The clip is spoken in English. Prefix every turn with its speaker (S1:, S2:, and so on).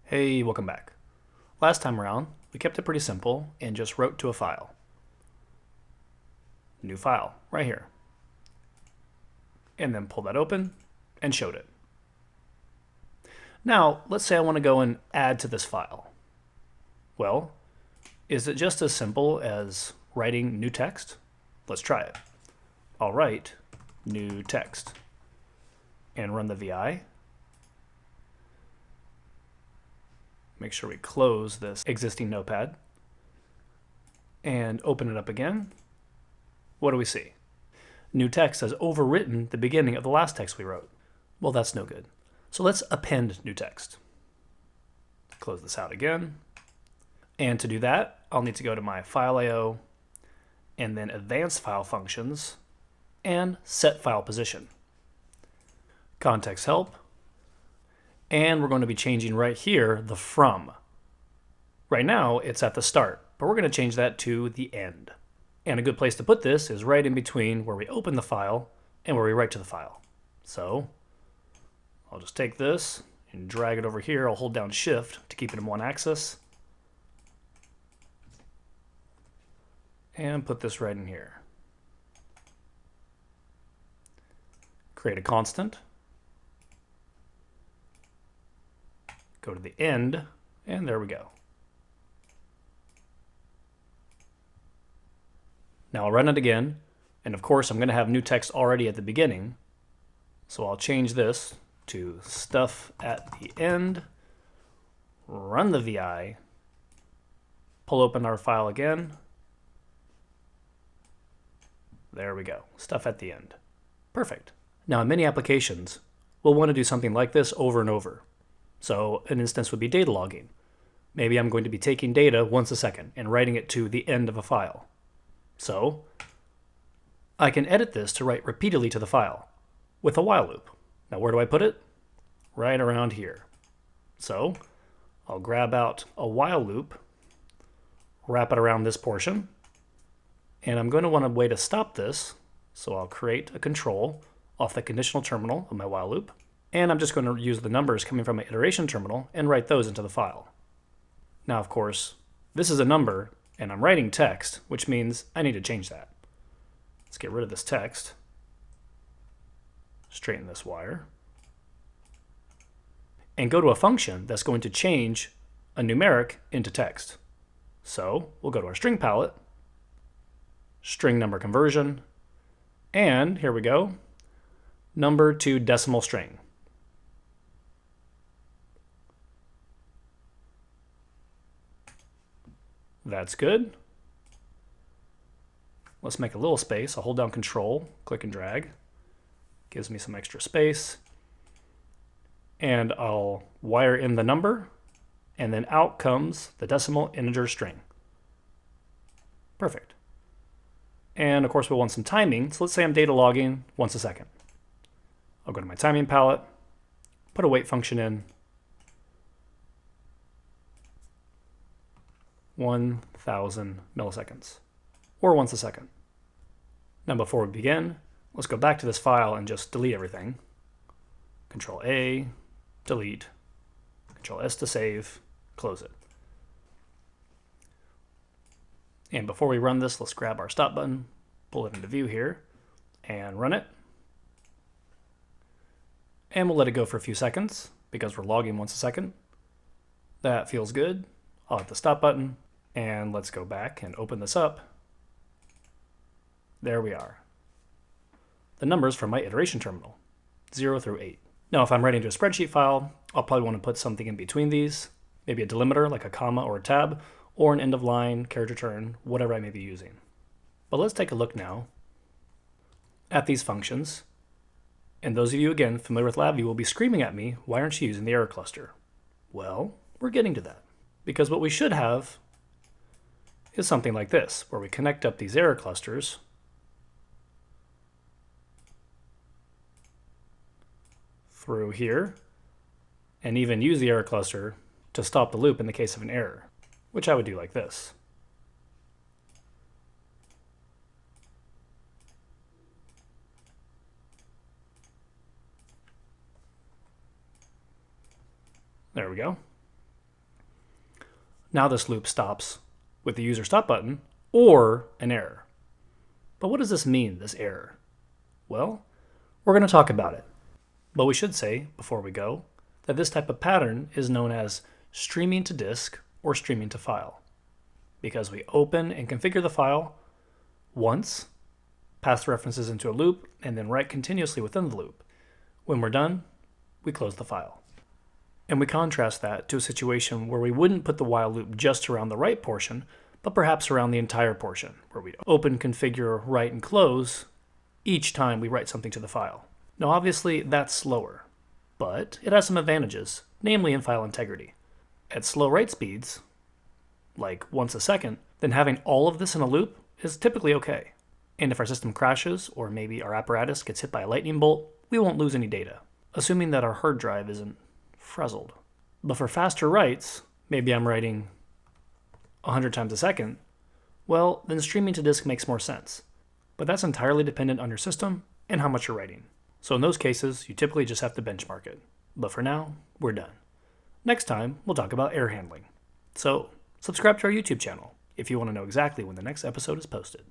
S1: Hey, welcome back. Last time around, we kept it pretty simple and just wrote to a file. New file, right here. And then pulled that open and showed it. Now, let's say I want to go and add to this file. Well, is it just as simple as writing new text? Let's try it. I'll write new text and run the VI. Make sure we close this existing notepad and open it up again. What do we see? New text has overwritten the beginning of the last text we wrote. Well, that's no good. So let's append new text. Close this out again. And to do that, I'll need to go to my File I/O and then Advanced File Functions and Set File Position. Context Help. And we're going to be changing right here the from. Right now, it's at the start, but we're going to change that to the end. And a good place to put this is right in between where we open the file and where we write to the file. So I'll just take this and drag it over here. I'll hold down Shift to keep it in one axis. And put this right in here. Create a constant. Go to the end, and there we go. Now I'll run it again, and of course I'm going to have new text already at the beginning, so I'll change this to stuff at the end, run the VI, pull open our file again. There we go, stuff at the end. Perfect. Now in many applications, we'll want to do something like this over and over. So an instance would be data logging. Maybe I'm going to be taking data once a second and writing it to the end of a file. So I can edit this to write repeatedly to the file with a while loop. Now where do I put it? Right around here. So I'll grab out a while loop, wrap it around this portion, and I'm going to want a way to stop this. So I'll create a control off the conditional terminal of my while loop. And I'm just going to use the numbers coming from my iteration terminal and write those into the file. Now, of course, this is a number, and I'm writing text, which means I need to change that. Let's get rid of this text. Straighten this wire. And go to a function that's going to change a numeric into text. So we'll go to our string palette, string number conversion, and here we go, number to decimal string. That's good. Let's make a little space. I'll hold down Control, click and drag. Gives me some extra space. And I'll wire in the number, and then out comes the decimal integer string. Perfect. And of course we'll want some timing. So let's say I'm data logging once a second. I'll go to my timing palette, put a wait function in, 1,000 milliseconds, or once a second. Now before we begin, let's go back to this file and just delete everything. Control A, delete, Control S to save, close it. And before we run this, let's grab our stop button, pull it into view here, and run it. And we'll let it go for a few seconds, because we're logging once a second. That feels good. I'll hit the stop button. And let's go back and open this up. There we are. The numbers from my iteration terminal, 0 through 8. Now if I'm writing to a spreadsheet file, I'll probably want to put something in between these, maybe a delimiter like a comma or a tab, or an end of line, character turn, whatever I may be using. But let's take a look now at these functions. And those of you, again, familiar with LabVIEW will be screaming at me, why aren't you using the error cluster? Well, we're getting to that. Because what we should have is something like this, where we connect up these error clusters through here, and even use the error cluster to stop the loop in the case of an error, which I would do like this. There we go. Now this loop stops with the user stop button or an error. But what does this mean, this error? Well, we're going to talk about it. But we should say, before we go, that this type of pattern is known as streaming to disk or streaming to file, because we open and configure the file once, pass the references into a loop, and then write continuously within the loop. When we're done, we close the file. And we contrast that to a situation where we wouldn't put the while loop just around the write portion, but perhaps around the entire portion, where we open, configure, write, and close each time we write something to the file. Now obviously that's slower, but it has some advantages, namely in file integrity. At slow write speeds, like once a second, then having all of this in a loop is typically okay. And if our system crashes, or maybe our apparatus gets hit by a lightning bolt, we won't lose any data, assuming that our hard drive isn't frazzled. But for faster writes, maybe I'm writing 100 times a second, well, then streaming to disk makes more sense. But that's entirely dependent on your system and how much you're writing. So in those cases, you typically just have to benchmark it. But for now, we're done. Next time, we'll talk about error handling. So subscribe to our YouTube channel if you want to know exactly when the next episode is posted.